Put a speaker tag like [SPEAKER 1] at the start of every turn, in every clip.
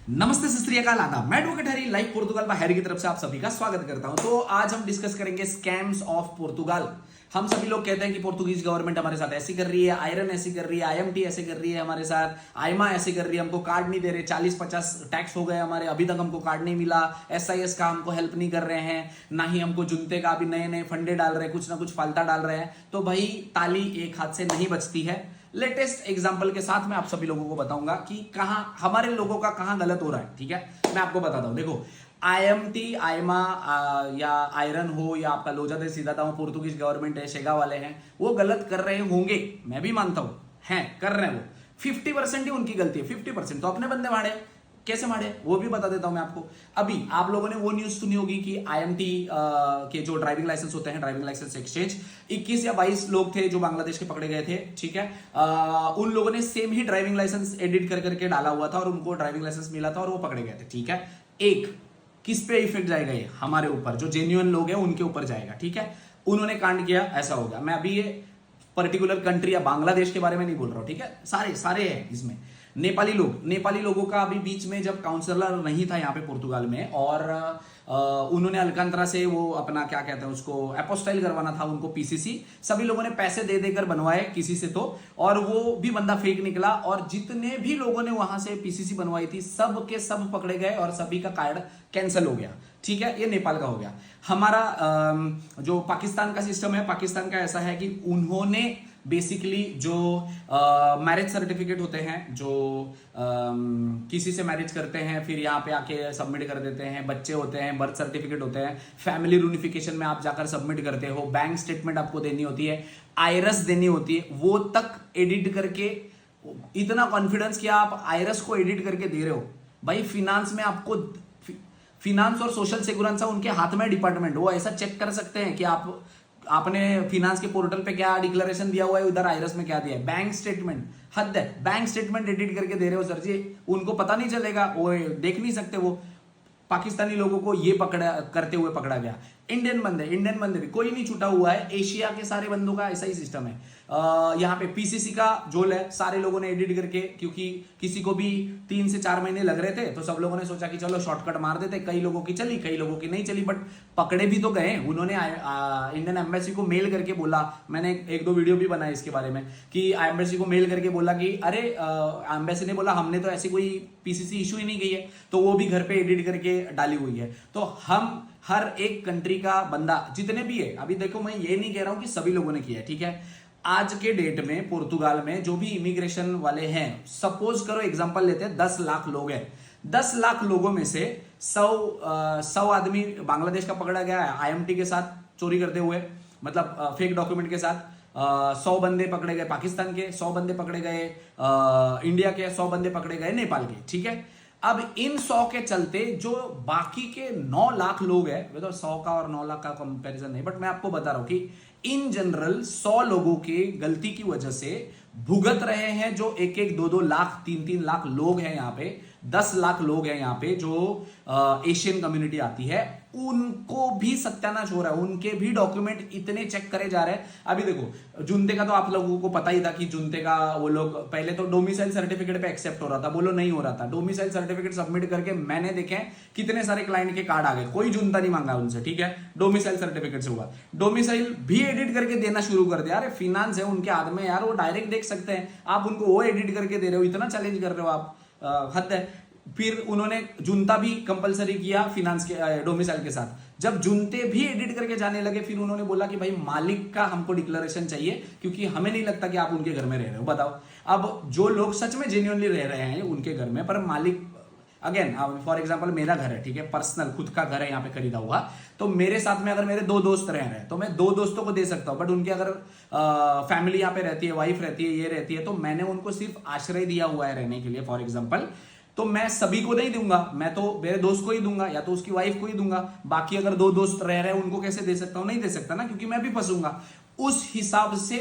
[SPEAKER 1] नमस्ते, सत श्री अकाल, आदाब। मैं advocate Harry live Portugal bye Harry की तरफ से आप सभी का स्वागत करता हूं। तो आज हम डिस्कस करेंगे स्कैम्स ऑफ पोर्तुगाल। हम सभी लोग कहते हैं कि पोर्तुगीज गवर्नमेंट हमारे साथ ऐसी कर रही है, आयरन ऐसी कर रही है, आईएमटी ऐसे कर रही है हमारे साथ, आईमा ऐसी कर रही है, हमको कार्ड नहीं दे रहे, 40-50 टैक्स हो गए हमारे, अभी तक हमको कार्ड नहीं मिला, एसआईएस का हमको हेल्प नहीं कर रहे हैं, ना ही हमको जुनते का अभी नए नए फंडे डाल रहे हैं, कुछ ना कुछ फालता डाल रहे हैं। तो भाई ताली एक हाथ से नहीं बचती है। लेटेस्ट एग्जांपल के साथ मैं आप सभी लोगों को बताऊंगा कि कहां हमारे लोगों का कहां गलत हो रहा है। ठीक है, मैं आपको बताता हूं। देखो, आईएमटी, आईमा या आयरन हो या आपका लोजा दे सीधा था, पोर्तुगीज गवर्नमेंट है, शेगा वाले हैं, वो गलत कर रहे होंगे, मैं भी मानता हूं, हैं कर रहे हैं वो। 50% ही उनकी गलती है, 50% तो अपने बंदे मारे। कैसे मारे वो भी बता देता हूं मैं आपको। अभी आप लोगों ने वो न्यूज सुनी होगी कि आईएमटी के जो ड्राइविंग लाइसेंस होते हैं, ड्राइविंग लाइसेंस एक्सचेंज, 21 या 22 लोग थे जो बांग्लादेश के पकड़े गए थे। ठीक है, उन लोगों ने सेम ही ड्राइविंग लाइसेंस एडिट कर करके डाला हुआ था और उनको ड्राइविंग लाइसेंस मिला था और वो पकड़े गए थे। ठीक है, एक किस पे इफेक्ट जाएगा? ये हमारे ऊपर, जो जेन्युइन लोग हैं उनके ऊपर जाएगा। ठीक है, उन्होंने कांड किया, ऐसा हो गया। मैं अभी ये पर्टिकुलर कंट्री या बांग्लादेश के बारे में नहीं बोल रहा हूं। ठीक है, सारे सारे हैं इसमें। नेपाली लोगों का अभी बीच में जब काउंसलर नहीं था यहाँ पे पुर्तगाल में, और उन्होंने अलकंतरा से वो अपना क्या कहते हैं उसको एपोस्टाइल करवाना था उनको, पीसीसी, सभी लोगों ने पैसे दे देकर बनवाए किसी से तो, और वो भी बंदा फेक निकला, और जितने भी लोगों ने वहां से पीसीसी बनवाई थी सब के सब पकड़े गए और सभी का कार्ड कैंसिल हो गया। ठीक है, ये नेपाल का हो गया। हमारा जो पाकिस्तान का सिस्टम है, पाकिस्तान का ऐसा है कि उन्होंने बेसिकली जो मैरिज सर्टिफिकेट होते हैं, जो किसी से मैरिज करते हैं फिर यहाँ पे आके सबमिट कर देते हैं, बच्चे होते हैं, बर्थ सर्टिफिकेट होते हैं, फैमिली यूनिफिकेशन में आप जाकर सबमिट करते हो, बैंक स्टेटमेंट आपको देनी होती है, आयरस देनी होती है, वो तक एडिट करके, इतना कॉन्फिडेंस कि आप आयरस को एडिट करके दे रहे हो। भाई फिनांस में आपको, फिनांस और सोशल सिक्योरेंस उनके हाथ में डिपार्टमेंट, वो ऐसा चेक कर सकते हैं कि आपने फिनांस के पोर्टल पे क्या डिक्लेरेशन दिया हुआ है, उधर आयरस में क्या दिया है, बैंक स्टेटमेंट, हद है। बैंक स्टेटमेंट एडिट करके दे रहे हो सर जी, उनको पता नहीं चलेगा, वो देख नहीं सकते। वो पाकिस्तानी लोगों को ये पकड़ा करते हुए पकड़ा गया। इंडियन बंदे भी कोई नहीं छूटा हुआ है। एशिया के सारे बंदों का ऐसा ही सिस्टम है। यहाँ पे पीसीसी का जोल है, सारे लोगों ने एडिट करके, क्योंकि किसी को भी 3 से 4 महीने लग रहे थे तो सब लोगों ने सोचा कि चलो शॉर्टकट मार देते। कई लोगों की चली, कई लोगों की नहीं चली, बट पकड़े भी तो गए। उन्होंने इंडियन एम्बेसी को मेल करके बोला, मैंने 1-2 वीडियो भी बनाए इसके बारे में, कि एम्बेसी को मेल करके बोला कि अरे, एम्बेसी ने बोला हमने तो ऐसी कोई पीसीसी इशू ही नहीं की है, तो वो भी घर पे एडिट करके डाली हुई है। तो हम हर एक कंट्री का बंदा जितने भी है, अभी देखो मैं ये नहीं कह रहा हूं कि सभी लोगों ने किया है। ठीक है, आज के डेट में पुर्तगाल में जो भी इमिग्रेशन वाले हैं, सपोज करो एग्जांपल लेते हैं, 10 लाख लोग हैं, 10 लाख लोगों में से 100 आदमी बांग्लादेश का पकड़ा गया है आईएमटी के साथ चोरी करते हुए, मतलब फेक डॉक्यूमेंट के साथ। 100 बंदे पकड़े गए पाकिस्तान के, 100 बंदे पकड़े गए इंडिया के, 100 बंदे पकड़े गए नेपाल के। ठीक है, अब इन 100 के चलते जो बाकी के 9 लाख लोग हैं, वे तो 100 का और 9 लाख का कंपैरिजन नहीं, बट मैं आपको बता रहा हूं कि इन जनरल 100 लोगों के गलती की वजह से भुगत रहे हैं जो 1-1, 2-2 लाख, 3-3 लाख लोग हैं यहाँ पे, 10 लाख लोग हैं यहाँ पे जो एशियन कम्युनिटी आती है, उनको भी सत्यानाश हो रहा है, उनके भी डॉक्यूमेंट इतने चेक करे जा रहे हैं। अभी देखो, जुनते का तो आप लोगों को पता ही था कि जुनते का वो लोग पहले तो डोमिसाइल सर्टिफिकेट पे एक्सेप्ट हो रहा था, बोलो नहीं हो रहा था। डोमिसाइल सर्टिफिकेट सबमिट करके मैंने देखे कितने सारे क्लाइंट के कार्ड आ गए, कोई जुनता नहीं मांगा उनसे। ठीक है, डोमिसाइल सर्टिफिकेट से हुआ, डोमिसाइल भी एडिट करके देना शुरू कर दिया। अरे फिनांस है उनके हाथ में यार, वो डायरेक्ट देख सकते हैं, आप उनको वो एडिट करके दे रहे हो, इतना चैलेंज कर रहे हो आप, हद है। फिर उन्होंने जुनता भी कंपलसरी किया फिनांस के डोमिसाइल के साथ। जब जुनते भी एडिट करके जाने लगे, फिर उन्होंने बोला कि भाई मालिक का हमको डिक्लेरेशन चाहिए, क्योंकि हमें नहीं लगता कि आप उनके घर में रह रहे हो। बताओ, अब जो लोग सच में जेन्युइनली रह रहे हैं उनके घर में, पर मालिक, अगेन फॉर एग्जांपल मेरा घर है, ठीक है, पर्सनल खुद का घर है यहाँ पे खरीदा हुआ, तो मेरे साथ में अगर मेरे 2 दोस्त रह रहे हैं तो मैं 2 दोस्तों को दे सकता हूँ, बट उनकी अगर फैमिली यहाँ पे रहती है, वाइफ रहती है, ये रहती है, तो मैंने उनको सिर्फ आश्रय दिया हुआ है रहने के लिए, फॉर एग्जाम्पल, तो मैं सभी को नहीं दूंगा, मैं तो मेरे दोस्त को ही दूंगा या तो उसकी वाइफ को ही दूंगा। बाकी अगर 2 दोस्त रह रहे हैं उनको कैसे दे सकता हूं? नहीं दे सकता ना, क्योंकि मैं भी फंसूंगा। उस हिसाब से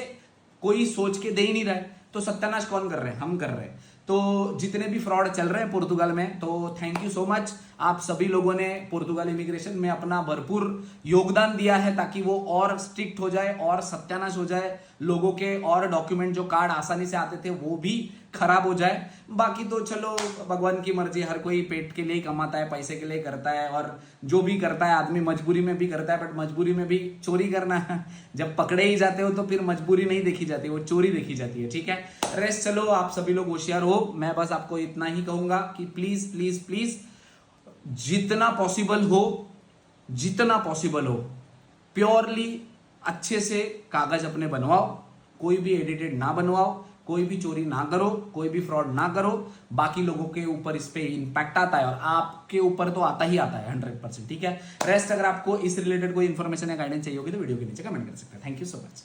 [SPEAKER 1] कोई सोच के दे ही नहीं रहा है, तो सत्यानाश कौन कर रहे हैं? हम कर रहे हैं। तो जितने भी फ्रॉड चल रहे हैं पुर्तगाल में, तो थैंक यू सो मच, आप सभी लोगों ने पुर्तगाल इमिग्रेशन में अपना भरपूर योगदान दिया है, ताकि वो और स्ट्रिक्ट हो जाए और सत्यानाश हो जाए लोगों के, और डॉक्यूमेंट जो कार्ड आसानी से आते थे वो भी खराब हो जाए। बाकी तो चलो भगवान की मर्जी, हर कोई पेट के लिए ही कमाता है, पैसे के लिए करता है, और जो भी करता है आदमी मजबूरी में भी करता है, बट मजबूरी में भी चोरी करना जब पकड़े ही जाते हो तो फिर मजबूरी नहीं देखी जाती, वो चोरी देखी जाती है। ठीक है, रेस्ट चलो आप सभी लोग होशियार हो। मैं बस आपको इतना ही कहूंगा कि प्लीज प्लीज प्लीज जितना पॉसिबल हो प्योरली अच्छे से कागज अपने बनवाओ, कोई भी एडिटेड ना बनवाओ, कोई भी चोरी ना करो, कोई भी फ्रॉड ना करो। बाकी लोगों के ऊपर इस पे इंपैक्ट आता है और आपके ऊपर तो आता ही आता है 100%। ठीक है, रेस्ट अगर आपको इस रिलेटेड कोई इंफॉर्मेशन या गाइडेंस चाहिए होगी तो वीडियो के नीचे कमेंट कर सकते हैं। Thank you so much.